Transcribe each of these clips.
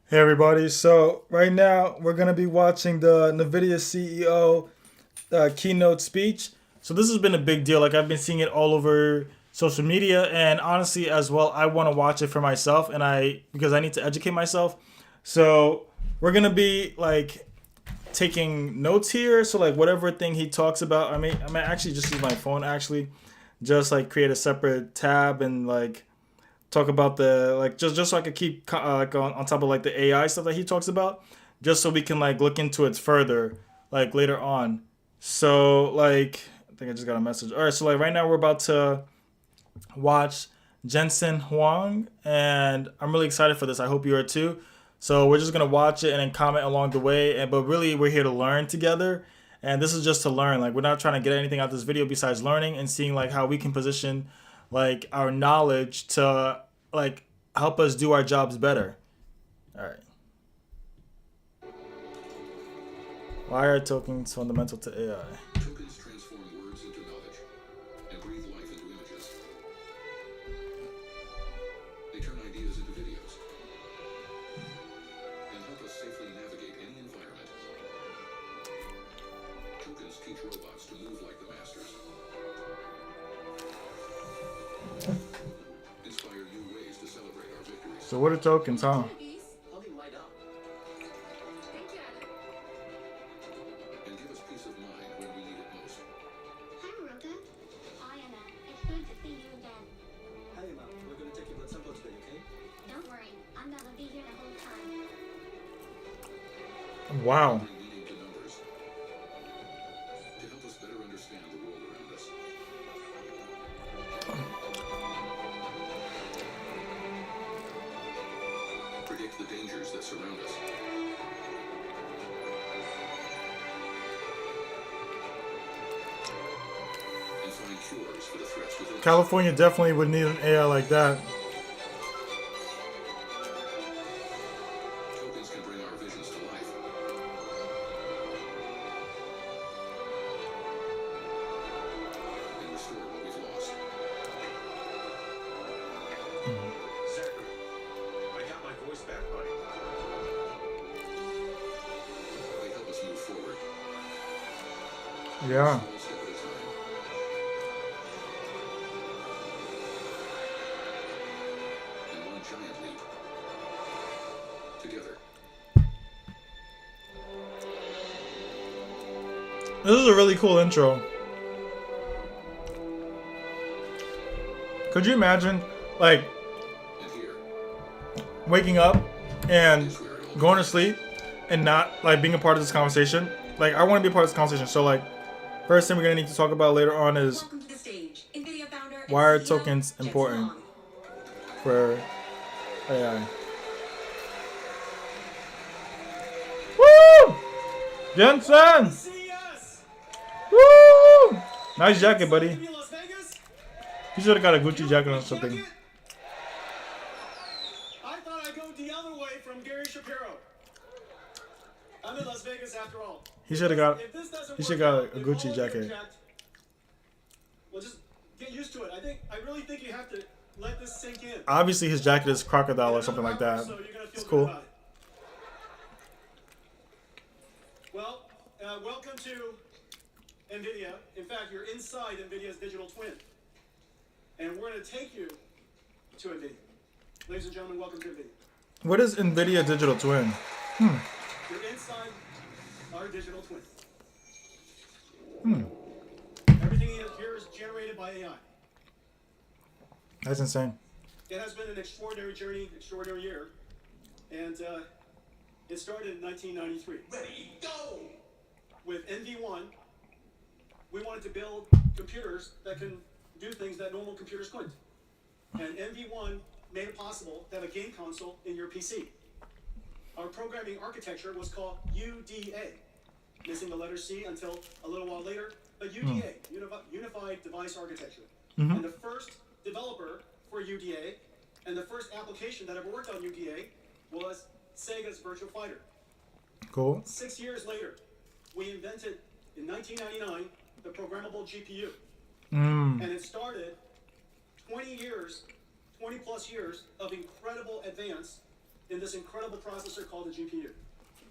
Hey everybody, so right now we're going to be watching the Nvidia CEO keynote speech. So this has been a big deal. Like I've been seeing it all over social media and honestly as well I want to watch it for myself and I because I need to educate myself. So we're going to be like taking notes here. So like whatever thing he talks about, I may actually just use my phone actually just like create a separate tab and like talk about the like just so I could keep like on top of like the AI stuff that he talks about, just so we can like look into it further like later on. So like I think I just got a message. All right, so like right now we're about to watch Jensen Huang, and I'm really excited for this. I hope you are too. So we're just gonna watch it and then comment along the way, and but really we're here to learn together. And this is just to learn. Like we're not trying to get anything out of this video besides learning and seeing like how we can position like our knowledge to like help us do our jobs better. All right. Why are tokens fundamental to AI? Tokens transform words into knowledge and breathe life into images. They turn ideas into videos and help us safely navigate any environment. Tokens teach robots to move like the masters. Inspire new ways to celebrate our victories. So what are tokens, huh? And give us peace of mind when we need it most. Hi, Rhoda. Hi, Anna. It's good to see you again. Hi, Emma. We're going to take your blood sample today, okay? Don't worry, I'm gonna be here the whole time. Wow. Bring meaning to numbers to help us better understand the world around us. Predict the dangers that surround us. And find cures for the threats within us. California definitely would need an AI like that. Tokens can bring our visions to life. And restore what we've lost. Zachary, I got my voice back, buddy. They help us move forward. Yeah. Small step at a time. And one giant leap. Together. This is a really cool intro. Could you imagine like And here waking up and is where it all going to sleep and not like being a part of this conversation? Like I want to be a part of this conversation. So like first thing we're gonna need to talk about later on is Welcome to the stage, Nvidia founder and why are CEO, tokens Jensen important Huang. for AI. Woo! Jensen! CES! Woo! Nice jacket, buddy. In Las Vegas? You should have got a Gucci jacket or something. Jacket? I thought I'd go the other way from Gary Shapiro. I'm in Las Vegas after all. He should have got. If this doesn't He should work got out, a if Gucci all of you jacket. object, well, just get used to it. I really think you have to let this sink in. Obviously, his jacket is crocodile or In something like another that. hour or so, you're gonna feel It's good cool. about it. Well, welcome to Nvidia. In fact, you're inside Nvidia's digital twin. And we're going to take you to Nvidia. Ladies and gentlemen, welcome to Nvidia. What is Nvidia Digital Twin? You're inside our digital twin. Everything here is generated by AI. That's insane. It has been an extraordinary journey, extraordinary year. And it started in 1993. Ready, go! With NV1, we wanted to build computers that can do things that normal computers couldn't. And NV1 made it possible to have a game console in your PC. Our programming architecture was called UDA, missing the letter C until a little while later, but UDA, Unified Device Architecture. And the first developer for UDA and the first application that ever worked on UDA was Sega's Virtua Fighter. Cool. 6 years later, we invented, in 1999, the programmable GPU. And it started 20 plus years of incredible advance in this incredible processor called the GPU.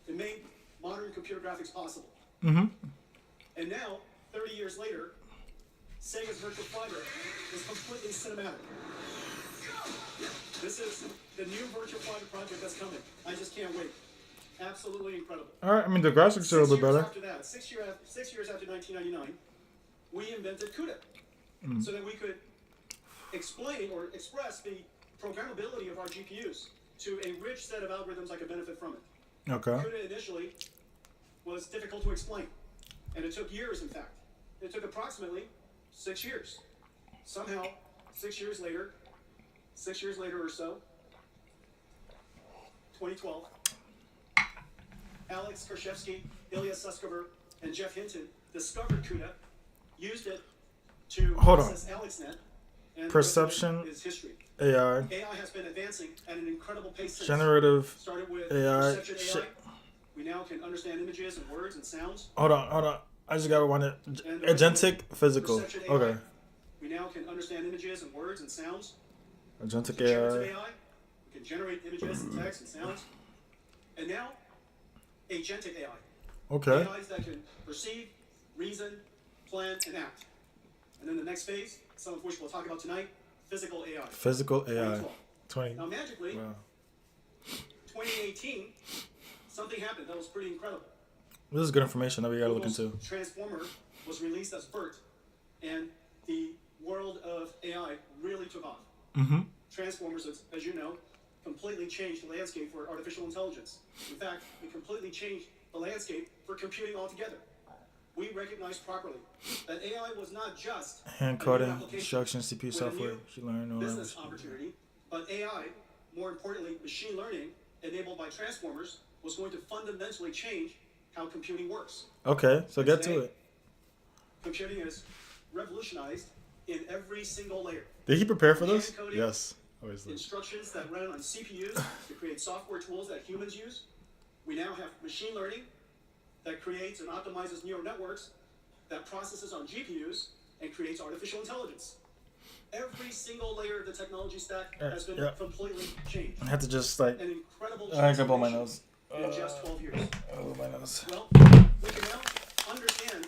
It made modern computer graphics possible. Mm-hmm. And now, 30 years later, Sega's Virtual Fighter is completely cinematic. This is the new Virtual Fighter project that's coming. I just can't wait. Absolutely incredible. All right. I mean, the graphics are a little bit better. After that, 6 years after 1999, we invented CUDA, so that we could explain or express the programmability of our GPUs to a rich set of algorithms that could benefit from it. Okay. CUDA initially was difficult to explain, and it took years, in fact. It took approximately 6 years. Somehow, 6 years later or so, 2012, Alex Kershevsky, Ilya Sutskever, and Jeff Hinton discovered CUDA, used it to Hold on. process AlexNet, and Perception, is history. AI, AI has been advancing at an incredible pace since. generative Started with AI. perception Shit. AI. We now can understand images and words and sounds. Hold on. I just got one. Agentic physical. Perception AI. Okay. We now can understand images and words and sounds. Agentic Generative AI. AI. We can generate images and text and sounds. And now, agentic AI. Okay. AIs that can perceive, reason, plan, and act. And then the next phase, some of which we'll talk about tonight, physical AI. Physical AI. 2012. 20. Now, magically, Wow. 2018, something happened that was pretty incredible. This is good information that we gotta look Google's into. Transformer was released as BERT, and the world of AI really took off. Mm-hmm. Transformers, as you know, completely changed the landscape for artificial intelligence. In fact, it completely changed the landscape for computing altogether. We recognized properly that AI was not just Hand a new coding, application instruction, CPU with a software. new She learned all business that. opportunity, but AI, more importantly, machine learning enabled by transformers, was going to fundamentally change how computing works. Okay, so get to it. Computing is revolutionized in every single layer. Did he prepare for this? Hand coding, Yes. Obviously. Instructions that run on CPUs to create software tools that humans use. We now have machine learning that creates and optimizes neural networks that processes on GPUs and creates artificial intelligence. Every single layer of the technology stack has been completely changed. I had to just like. An incredible I can blow my transformation nose. in just 12 years. Oh, my nose. Well, we can now understand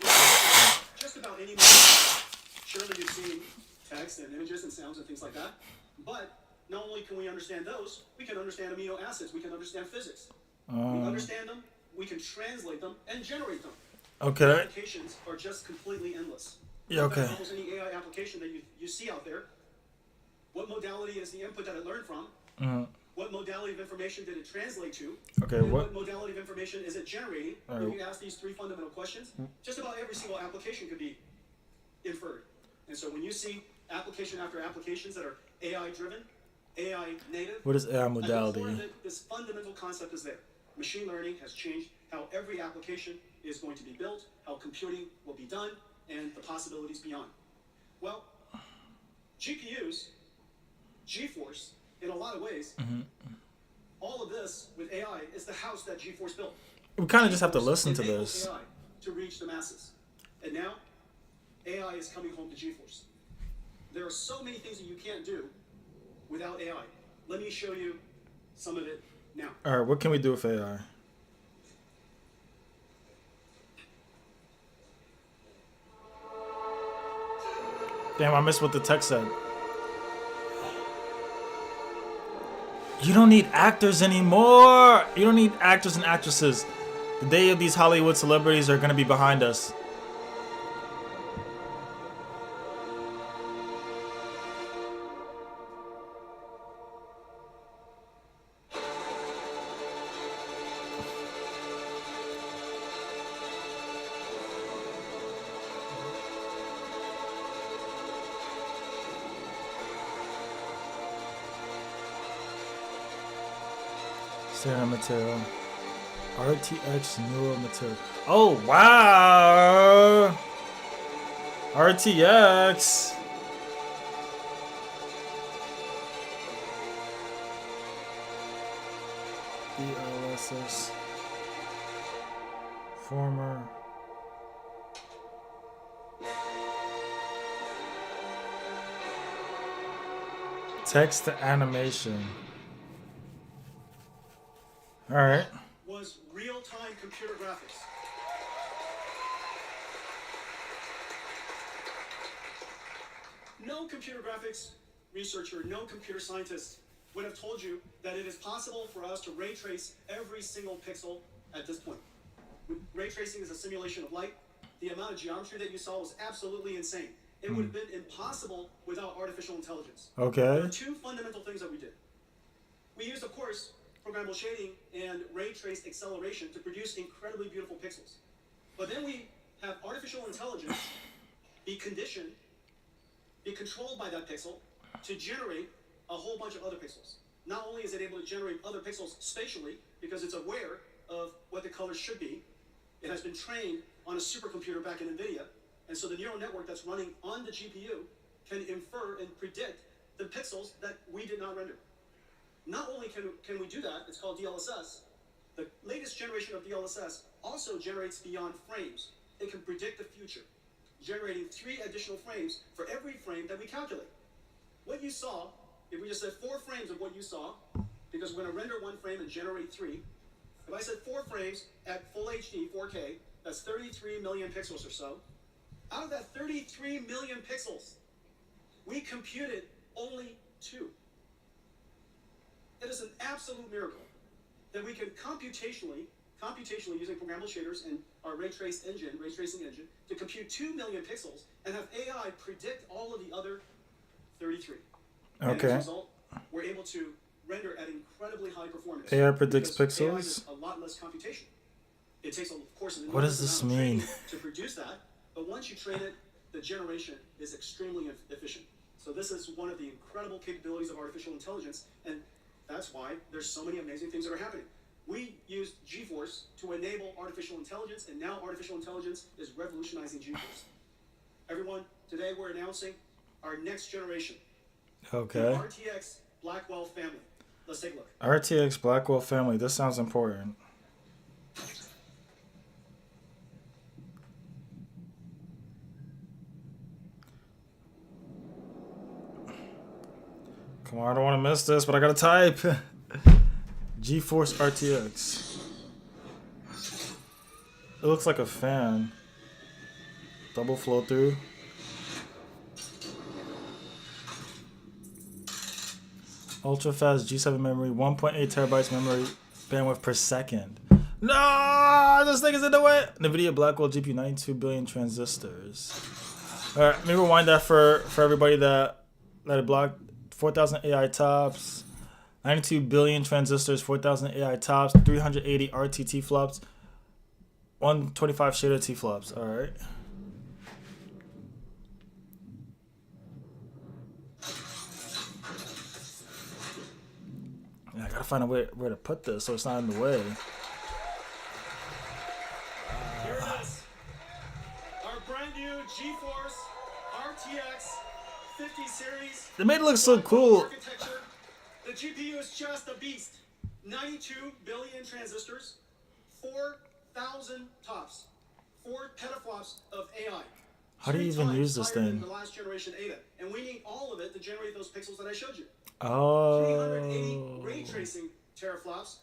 just about any language. Surely you've seen text and images and sounds and things like that. But not only can we understand those, we can understand amino acids. We can understand physics. We understand them, we can translate them, and generate them. Okay. Applications are just completely endless. Yeah, okay. Almost any AI application that you see out there, what modality is the input that it learned from? Mm-hmm. What modality of information did it translate to? Okay, And what- what modality of information is it generating? Alright. If you ask these three fundamental questions, just about every single application could be inferred. And so when you see application after applications that are AI driven, AI native, What is AI at the core modality? of it, this fundamental concept is there. Machine learning has changed how every application is going to be built, how computing will be done, and the possibilities beyond. Well, GPUs, GeForce, in a lot of ways, all of this with AI is the house that GeForce built. We kind of just have to GeForce listen to enabled this. AI to reach the masses. And now, AI is coming home to GeForce. There are so many things that you can't do without AI. Let me show you some of it now. All right, what can we do with AI? Damn, I missed what the text said. You don't need actors anymore. You don't need actors and actresses. The day of these Hollywood celebrities are gonna be behind us. Stereo material. RTX neural material. Oh wow! RTX. DLSS. Former. Text to animation. All right. Was real-time computer graphics. No computer graphics researcher, no computer scientist would have told you that it is possible for us to ray trace every single pixel at this point. Ray tracing is a simulation of light. The amount of geometry that you saw was absolutely insane. It would have been impossible without artificial intelligence. There Okay. are two fundamental things that we did. We used, of course, programmable shading and ray trace acceleration to produce incredibly beautiful pixels. But then we have artificial intelligence be conditioned, be controlled by that pixel to generate a whole bunch of other pixels. Not only is it able to generate other pixels spatially, because it's aware of what the colors should be, it has been trained on a supercomputer back in Nvidia, and so the neural network that's running on the GPU can infer and predict the pixels that we did not render. Not only can we do that, it's called DLSS. The latest generation of DLSS also generates beyond frames. It can predict the future, generating 3 additional frames for every frame that we calculate. What you saw, if we just said 4 frames of what you saw, because we're going to render 1 frame and generate 3. If I said 4 frames at full HD, 4K, that's 33 million pixels or so. Out of that 33 million pixels, we computed only 2. It is an absolute miracle that we can computationally using programmable shaders and our ray tracing engine, to compute 2 million pixels and have AI predict all of the other 33. And as Okay. a result, we're able to render at incredibly high performance. AI predicts because AI pixels? is a lot less computation. It takes, of course, an What does enormous this amount of mean? training to produce that, but once you train it, the generation is extremely efficient. So this is one of the incredible capabilities of artificial intelligence, and that's why there's so many amazing things that are happening. We used GeForce to enable artificial intelligence, and now artificial intelligence is revolutionizing GeForce. Everyone, today we're announcing our next generation, the Okay. RTX Blackwell family. Let's take a look. RTX Blackwell family. This sounds important. Come on, I don't want to miss this, but I gotta type. GeForce RTX. It looks like a fan. Double flow through. Ultra fast G7 memory, 1.8 terabytes memory bandwidth per second. No, this thing is in the way. Nvidia Blackwell GPU, 92 billion transistors. All right, let me rewind that for everybody that it blocked. 4,000 AI tops, 92 billion transistors, 4,000 AI tops, 380 RTT flops, 125 shader T flops. All right. I gotta find a way where to put this so it's not in the way. Here it is. Our brand new GeForce RTX 50 series. They made it look so cool. Architecture. The GPU is just a beast. 92 billion transistors, 4,000 tops, 4 petaflops of AI. How do you 3 even times use this higher than thing? The last generation ADA, and we need all of it to generate those pixels that I showed you. 380 Oh. ray tracing teraflops,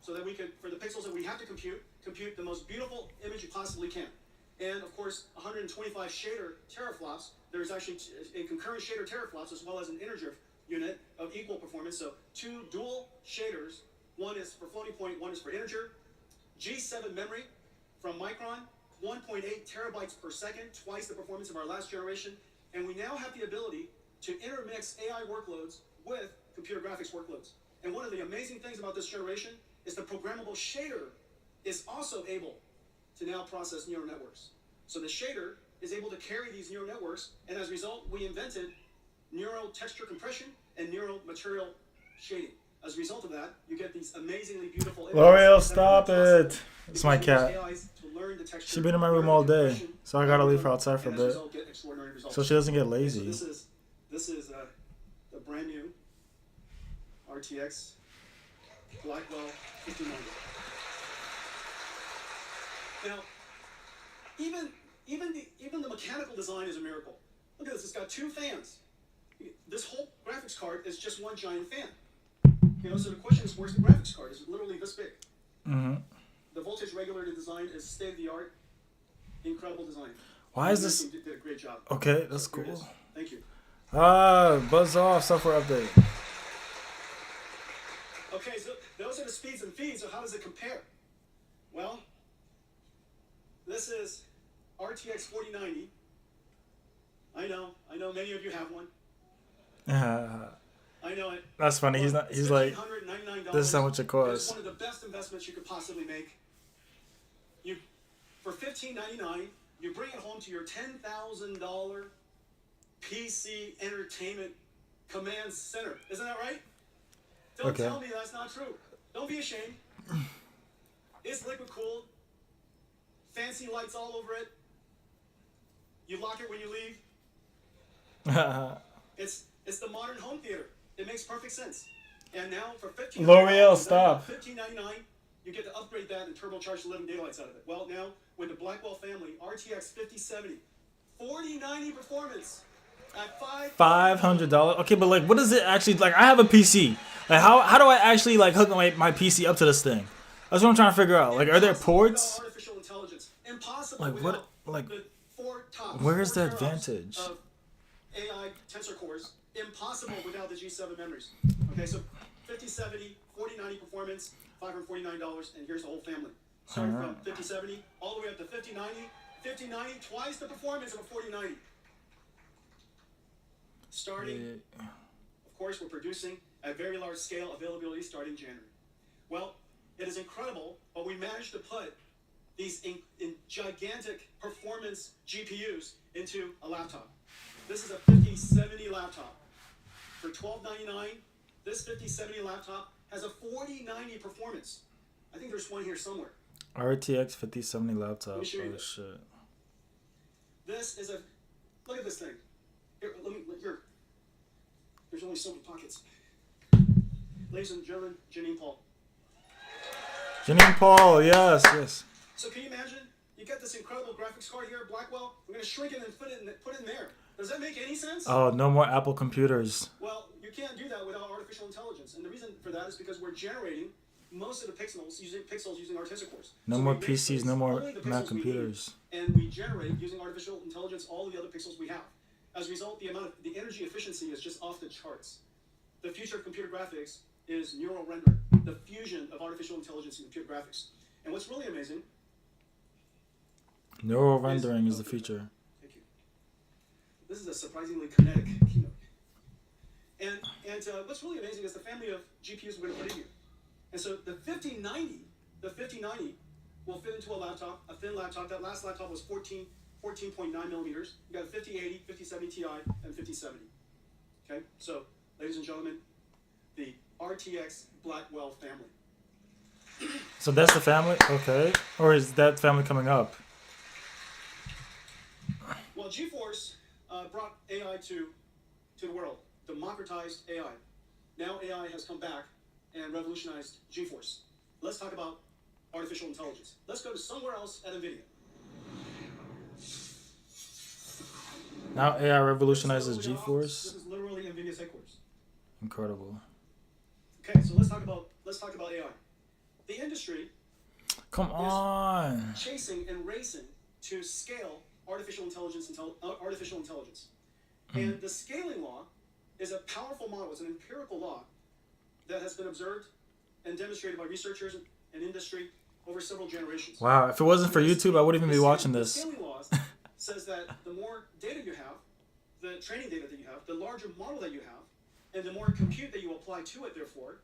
so that we could, for the pixels that we have to compute the most beautiful image you possibly can. And of course, 125 shader teraflops. There's actually a concurrent shader teraflops as well as an integer unit of equal performance. So 2 dual shaders. One is for floating point, one is for integer. G7 memory from Micron, 1.8 terabytes per second, twice the performance of our last generation. And we now have the ability to intermix AI workloads with computer graphics workloads. And one of the amazing things about this generation is the programmable shader is also able to now process neural networks. So the shader is able to carry these neural networks, and as a result, we invented neural texture compression and neural material shading. As a result of that, you get these amazingly beautiful images. L'Oreal, that stop are it. It's my because we use cat. AIs to learn the texture, She's been in my room learn all the day, compression, so I gotta leave her algorithm, outside for a and as a bit, result, get extraordinary results. so she doesn't get Okay, so lazy. this is the brand new RTX Blackwell 5090. Now, even the mechanical design is a miracle. Look at this. It's got 2 fans. This whole graphics card is just one giant fan. You know, so the question is, where's the graphics card? It's literally this big. Mm-hmm. The voltage regulator design is state of the art, incredible design. Why is this? Did a great job. Okay, that's So here it is. cool. Thank you. Buzz off software update. Okay, so those are the speeds and feeds. So how does it compare? Well, this is RTX 4090. I know many of you have one. I know it. That's funny. He's not. He's like, $1,599. this is how much it It's costs. one of the best investments you could possibly make. You, for $1,599, you bring it home to your $10,000 PC entertainment command center. Isn't that right? Don't Okay. tell me that's not true. Don't be ashamed. It's liquid cooled. Fancy lights all over it. You lock it when you leave. It's the modern home theater. It makes perfect sense. And now for $15, L'Oreal, stop. $15.99, you get to upgrade that and turbocharge the living daylights out of it. Well, now with the Blackwell family, RTX 5070, 4090 performance at $500. Okay, but like, what is it actually like? I have a PC. Like, how do I actually like hook my PC up to this thing? That's what I'm trying to figure out. Like, are there ports? Artificial intelligence. Impossible Like, what? without Like, the four tops, where's the 4 teraops advantage? of AI tensor cores. Impossible without the G7 memories. Okay, so 5070, 4090 performance, $549, and here's the whole family. Starting from 5070 all the way up to 5090. 5090, twice the performance of a 4090. Starting, of course, we're producing at very large scale availability starting January. Well, it is incredible, but we managed to put these in gigantic performance GPUs into a laptop. This is a 5070 laptop. For $1299, this 5070 laptop has a 4090 performance. I think there's one here somewhere. RTX 5070 laptop. Let me show you Oh this. shit. This is a, look at this thing. Here, there's only so many pockets. Ladies and gentlemen, Janine Paul. Janine Paul, yes. So can you imagine? You got this incredible graphics card here, Blackwell. We're going to shrink it and put it in there. Does that make any sense? Oh, no more Apple computers. Well, you can't do that without artificial intelligence. And the reason for that is because we're generating most of the pixels using our tensor cores. No So more we make PCs, no more only the Mac pixels we need, computers. and we generate using artificial intelligence all of the other pixels we have. As a result, the energy efficiency is just off the charts. The future of computer graphics is neural rendering, the fusion of artificial intelligence and computer graphics. And what's really amazing. Neural rendering is the future. Thank you. This is a surprisingly kinetic keynote. And what's really amazing is the family of GPUs we're going to put in here. And so the 5090 will fit into a laptop, a thin laptop. That last laptop was 14.9 millimeters. You got a 5080, 5070 Ti, and 5070. Okay, so ladies and gentlemen, the RTX Blackwell family. So that's the family? Okay. Or is that family coming up? Well, GeForce brought AI to the world, democratized AI. Now AI has come back and revolutionized GeForce. Let's talk about artificial intelligence. Let's go to somewhere else at Nvidia. Now AI revolutionizes This is GeForce. literally Nvidia's headquarters. Incredible. Okay, so let's talk about AI. The industry Come on. chasing and racing to scale artificial intelligence. And the scaling law is a powerful model. It's an empirical law that has been observed and demonstrated by researchers and industry over several generations. Wow, if it wasn't for YouTube, I wouldn't even be watching The this. scaling laws says that the more data you have, the training data that you have, the larger model that you have, and the more compute that you apply to it, therefore,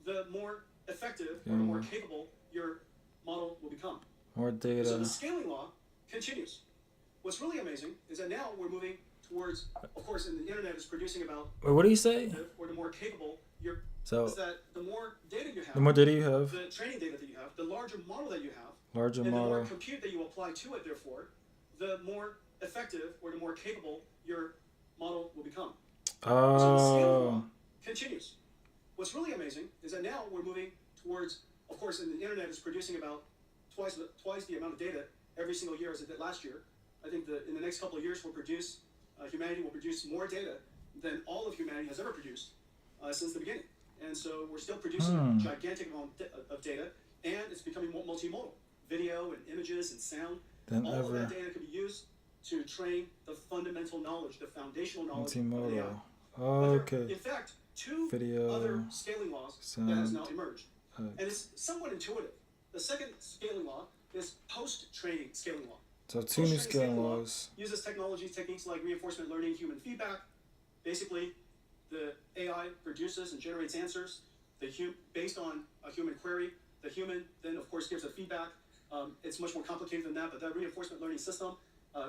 the more effective or the more capable your model will become. More So data. the scaling law continues. What's really amazing is that now we're moving towards, of course, and the internet is producing about, Wait, what do you say? or the more capable your, So, is that the more data you have, the more data you have, the training data that you have, the larger model that you have, larger and the more model. compute that you apply to it, therefore, the more effective or the more capable your model will become. So the scaling law Oh. continues. What's really amazing is that now we're moving towards, of course, and the internet is producing about twice the amount of data every single year as it did last year. I think that in the next couple of years, humanity will produce more data than all of humanity has ever produced since the beginning. And so we're still producing a gigantic amount of data. And it's becoming multimodal. Video and images and sound. than All of ever. that data can be used to train the fundamental knowledge, the foundational knowledge of AI. Multimodal. But there are, Okay. in fact, two Video, other scaling laws that has now sound, emerged. And it's somewhat intuitive. The second scaling law is post-training scaling law. So two new Post-training scaling law laws. uses techniques like reinforcement learning, human feedback. Basically, the AI produces and generates answers based on a human query. The human then, of course, gives a feedback. It's much more complicated than that, but that reinforcement learning system,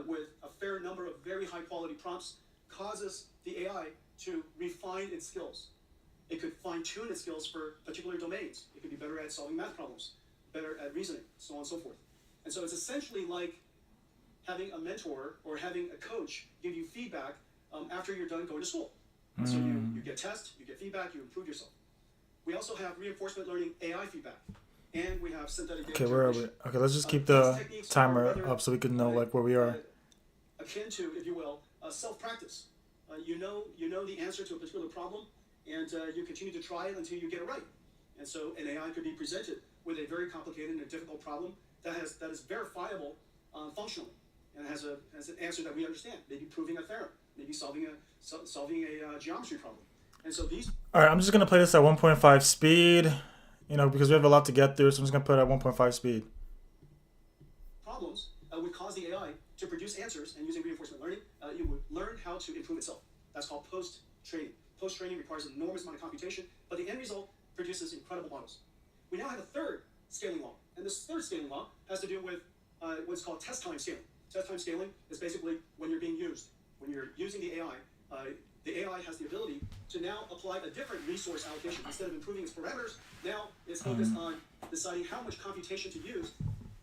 with a fair number of very high-quality prompts, causes the AI to refine its skills. It could fine-tune its skills for particular domains. It could be better at solving math problems, better at reasoning, so on and so forth. And so it's essentially like having a mentor or having a coach give you feedback after you're done going to school. And so you get tests, you get feedback, you improve yourself. We also have reinforcement learning AI feedback, and we have synthetic data Okay, where are we? generation. Okay, let's just keep These the techniques are timer rather, up so we can know like where we are. Akin to, if you will, self-practice. You know the answer to a particular problem, and you continue to try it until you get it right. And so an AI could be presented with a very complicated and a difficult problem that is verifiable functionally, and has an answer that we understand. Maybe proving a theorem, maybe solving a geometry problem. And so these. All right, I'm just gonna play this at 1.5 speed, because we have a lot to get through. So I'm just gonna put it at 1.5 speed. Problems would cause the AI to produce answers, and using reinforcement learning, it would learn how to improve itself. That's called post-training. Post-training requires an enormous amount of computation, but the end result produces incredible models. We now have a third scaling law, and this third scaling law has to do with what's called test time scaling. Test time scaling is basically when you're being used. When you're using the AI has the ability to now apply a different resource allocation. Instead of improving its parameters, now it's focused on deciding how much computation to use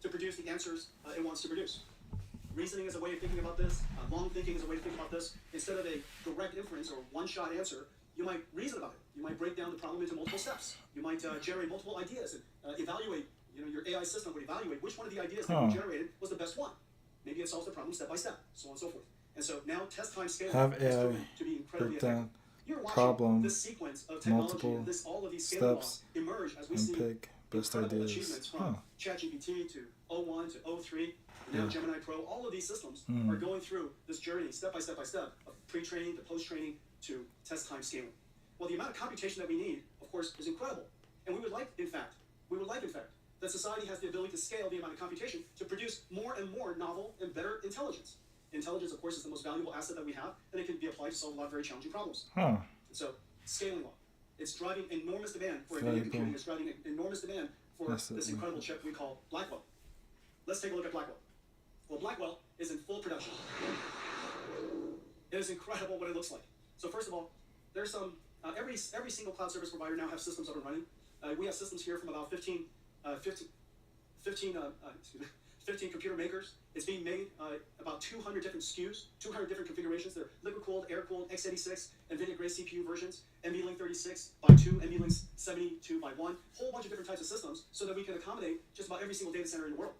to produce the answers it wants to produce. Reasoning is a way of thinking about this. Long thinking is a way to think about this. Instead of a direct inference or one-shot answer, you might reason about it. You might break down the problem into multiple steps. You might generate multiple ideas and evaluate. Your AI system would evaluate which one of the ideas that you generated was the best one. Maybe it solves the problem step by step, so on and so forth. And so now test time scaling Have is AI proven to be incredibly break effective. down You're watching problem, this sequence of technology multiple and all of these scaling laws steps, emerge as we and see pick best incredible ideas. achievements from ChatGPT to O1 to O3, and now Gemini Pro. All of these systems are going through this journey step by step of pre-training to post-training to test time scaling. Well, the amount of computation that we need, of course, is incredible. And we would like, in fact, that society has the ability to scale the amount of computation to produce more and more novel and better intelligence. Intelligence, of course, is the most valuable asset that we have, and it can be applied to solve a lot of very challenging problems. And so, scaling law. It's driving enormous demand for NVIDIA computing. It's driving enormous demand for this incredible chip we call Blackwell. Let's take a look at Blackwell. Well, Blackwell is in full production. It is incredible what it looks like. So first of all, there's some, every single cloud service provider now have systems up and running. We have systems here from about 15 computer makers. It's being made about 200 different SKUs, 200 different configurations. They're liquid-cooled, air-cooled, x86, NVIDIA Grace CPU versions, NVLink 36x2, NVLink 72x1, whole bunch of different types of systems so that we can accommodate just about every single data center in the world.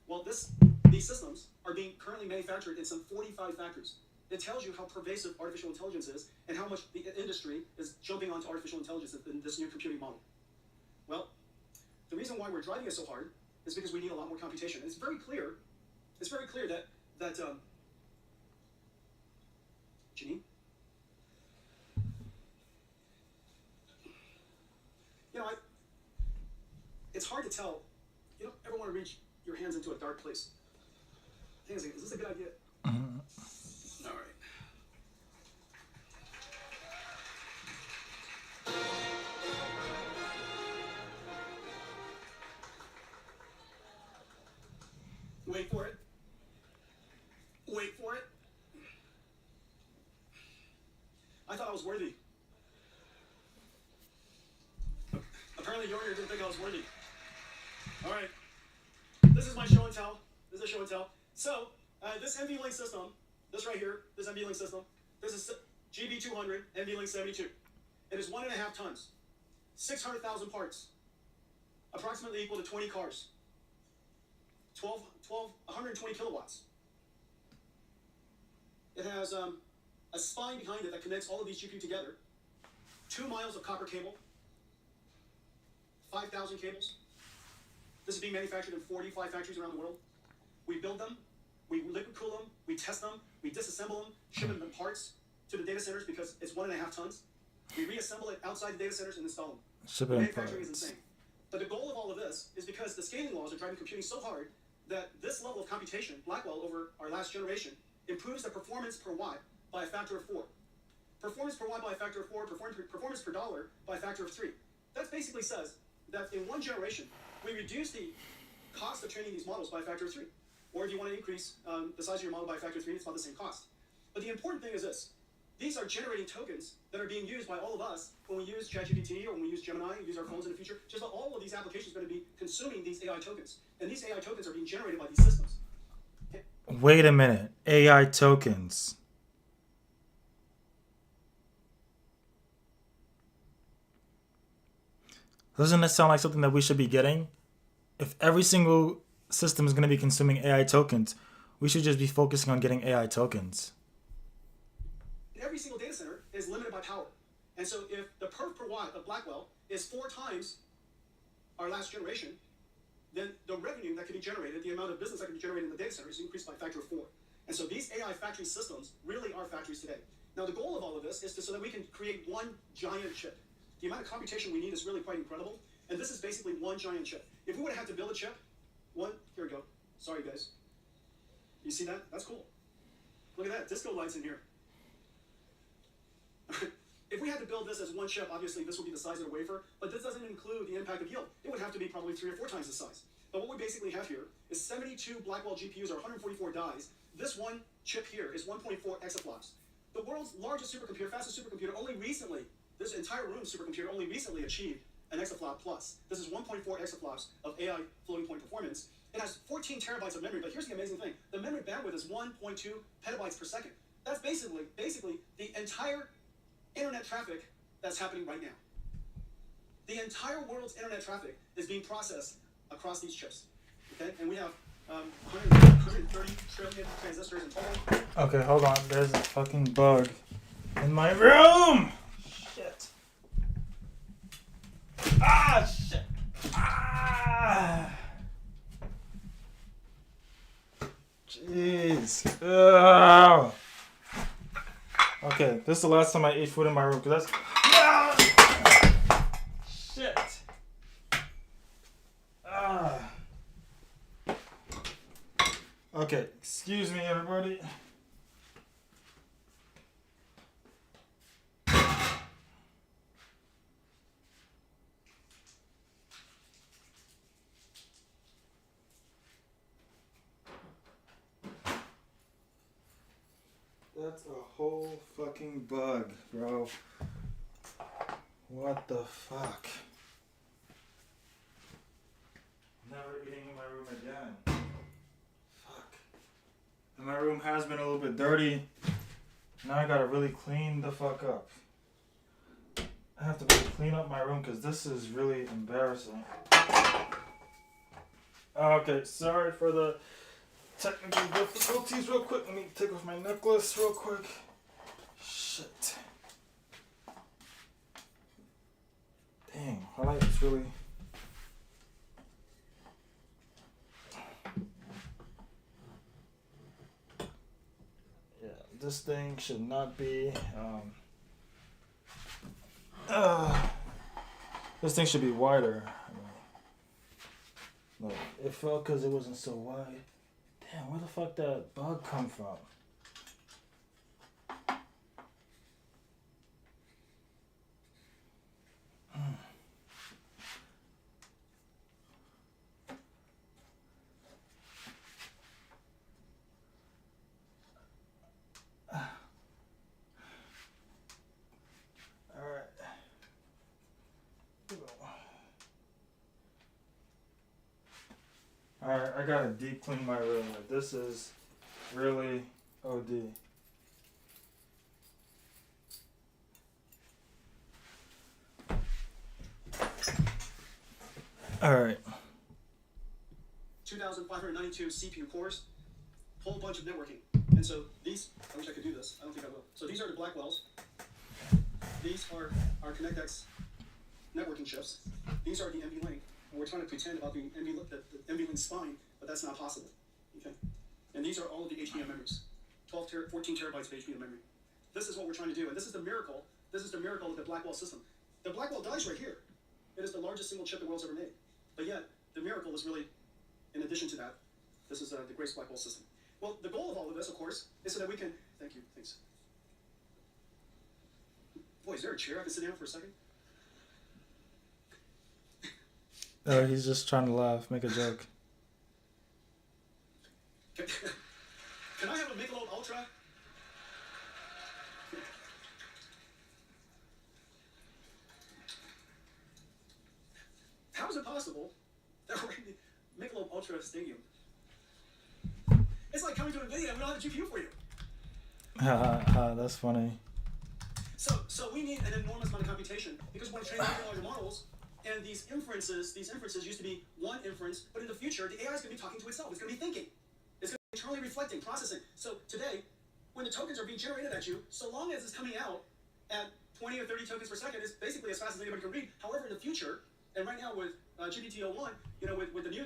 Well, these systems are being currently manufactured in some 45 factories. It tells you how pervasive artificial intelligence is and how much the industry is jumping onto artificial intelligence in this new computing model. Well, the reason why we're driving it so hard is because we need a lot more computation. It's very clear that Janine? It's hard to tell. You don't ever want to reach your hands into a dark place. I think, is this a good idea? All right. Wait for it. Wait for it. I thought I was worthy. Apparently Yorker didn't think I was worthy. All right. This is my show and tell. This is a show and tell. So, this NVLink system, this right here, this NVLink system, this is GB200 NVLink 72. It is 1.5 tons, 600,000 parts, approximately equal to 20 cars, 120 kilowatts. It has a spine behind it that connects all of these GPU together, 2 miles of copper cable, 5,000 cables, This is being manufactured in 45 factories around the world. We build them, we liquid cool them, we test them, we disassemble them, ship them in parts to the data centers because it's 1.5 tons. We reassemble it outside the data centers and install them. Ship The it in manufacturing is parts. insane. But the goal of all of this is because the scaling laws are driving computing so hard that this level of computation, Blackwell over our last generation, improves the performance per watt by a factor of 4. Performance per watt by a factor of 4, performance per dollar by a factor of 3. That basically says that in one generation, we reduce the cost of training these models by a factor of 3. Or if you want to increase the size of your model by a factor of 3, it's about the same cost. But the important thing is this. These are generating tokens that are being used by all of us when we use ChatGPT or when we use Gemini, use our phones in the future. Just about all of these applications are going to be consuming these AI tokens. And these AI tokens are being generated by these systems. Wait a minute. AI tokens. Doesn't that sound like something that we should be getting? If every single system is going to be consuming AI tokens, we should just be focusing on getting AI tokens. Every single data center is limited by power. And so if the perf per watt of Blackwell is 4 times our last generation, then the revenue that can be generated, the amount of business that can be generated in the data center is increased by a factor of 4. And so these AI factory systems really are factories today. Now the goal of all of this is so that we can create one giant chip. The amount of computation we need is really quite incredible. And this is basically one giant chip. If we would have had to build a chip, here we go. Sorry guys. You see that? That's cool. Look at that, disco lights in here. If we had to build this as one chip, obviously this would be the size of the wafer, but this doesn't include the impact of yield. It would have to be probably 3 or 4 times the size. But what we basically have here is 72 Blackwell GPUs or 144 dies. This one chip here is 1.4 exaflops. The world's largest supercomputer, fastest supercomputer, only recently, this entire room supercomputer only recently achieved an exaflop plus. This is 1.4 exaflops of AI floating point performance. It has 14 terabytes of memory, but here's the amazing thing. The memory bandwidth is 1.2 petabytes per second. That's basically the entire internet traffic that's happening right now. The entire world's internet traffic is being processed across these chips. Okay, and we have 130 trillion transistors in total. Okay, hold on. There's a fucking bug in my room. Shit. Ah, shit. Ah. Jeez. Ugh. Okay, this is the last time I ate food in my room because that's. Shit. Ah. Okay, excuse me, everybody. That's a whole fucking bug, bro. What the fuck? Never eating in my room again. Fuck. And my room has been a little bit dirty. Now I gotta really clean the fuck up. I have to really clean up my room because this is really embarrassing. Okay, sorry for the technical difficulties real quick. Let me take off my necklace real quick. Shit. Dang, my life is really... Yeah, this thing should not be... this thing should be wider. Look, it fell because it wasn't so wide. Damn, where the fuck that bug come from? Alright. Alright, I gotta deep clean my room. Like, this is really OD. Alright. 2,592 CPU cores, whole bunch of networking. And so these, I wish I could do this. I don't think I will. So these are the Blackwells. These are our ConnectX networking chips. These are the NVLink. And we're trying to pretend about the NVLink spine, but that's not possible. Okay? And these are all of the HBM memories. 14 terabytes of HBM memory. This is what we're trying to do, and this is the miracle. This is the miracle of the Blackwell system. The Blackwell dies right here. It is the largest single chip the world's ever made. But yet, the miracle is really, in addition to that, this is the Grace Blackwell system. Well, the goal of all of this, of course, is so that we can. Thank you. Thanks. Boy, is there a chair I can sit down for a second? Oh, he's just trying to laugh, make a joke. Can I have a Michelob Ultra? How is it possible that we're in the Michelob Ultra Stadium? It's like coming to Nvidia and we don't have a GPU for you. That's funny. So we need an enormous amount of computation because when training larger models and these inferences used to be one inference, but in the future the AI is going to be talking to itself. It's going to be thinking. It's going to be internally reflecting, processing. So today, when the tokens are being generated at you, so long as it's coming out at 20 or 30 tokens per second, it's basically as fast as anybody can read. However, in the future, and right now with GPT-01, with the new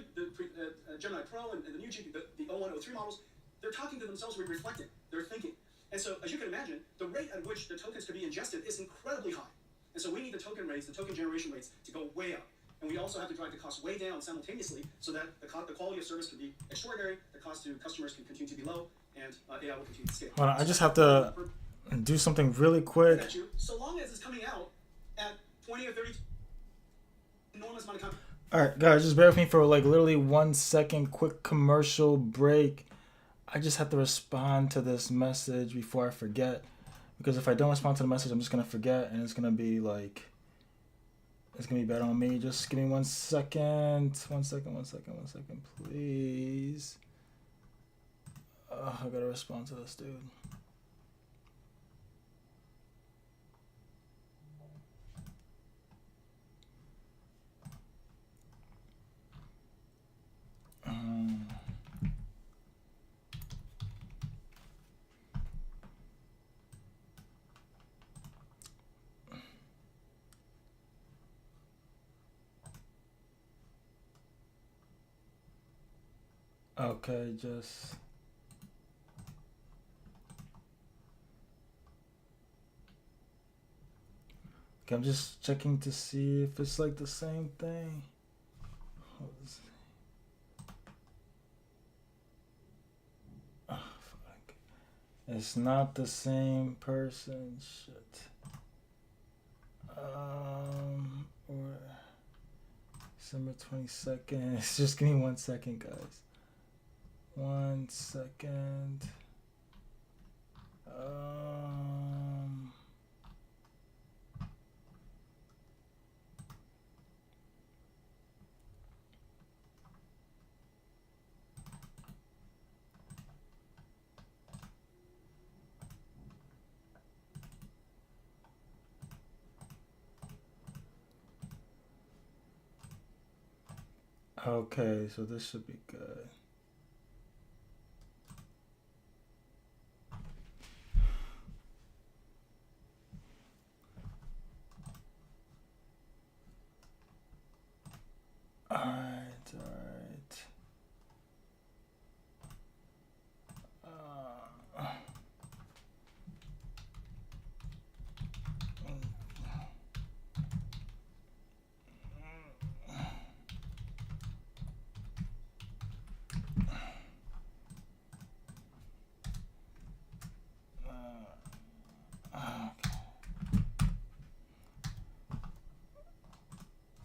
Gemini Pro and the new the 01, 03 models, they're talking to themselves, reflecting, they're thinking. And so, as you can imagine, the rate at which the tokens could be ingested is incredibly high. And so we need the token rates, the token generation rates, to go way up. And we also have to drive the cost way down simultaneously so that the quality of service can be extraordinary, the cost to customers can continue to be low, and AI will continue to scale. Hold on, I just have to do something really quick. So long as it's coming out at 20 or 30, enormous amount of content. Alright, guys, just bear with me for like literally 1 second, quick commercial break. I just have to respond to this message before I forget. Because if I don't respond to the message, I'm just going to forget. And it's going to be like, it's going to be bad on me. Just give me 1 second. 1 second, 1 second, 1 second, please. I got to respond to this dude. Okay, just... Okay, I'm just checking to see if it's like the same thing. Oh, fuck. It's not the same person. Shit. Or December 22nd. Just give me 1 second, guys. 1 second. Okay, so this should be good.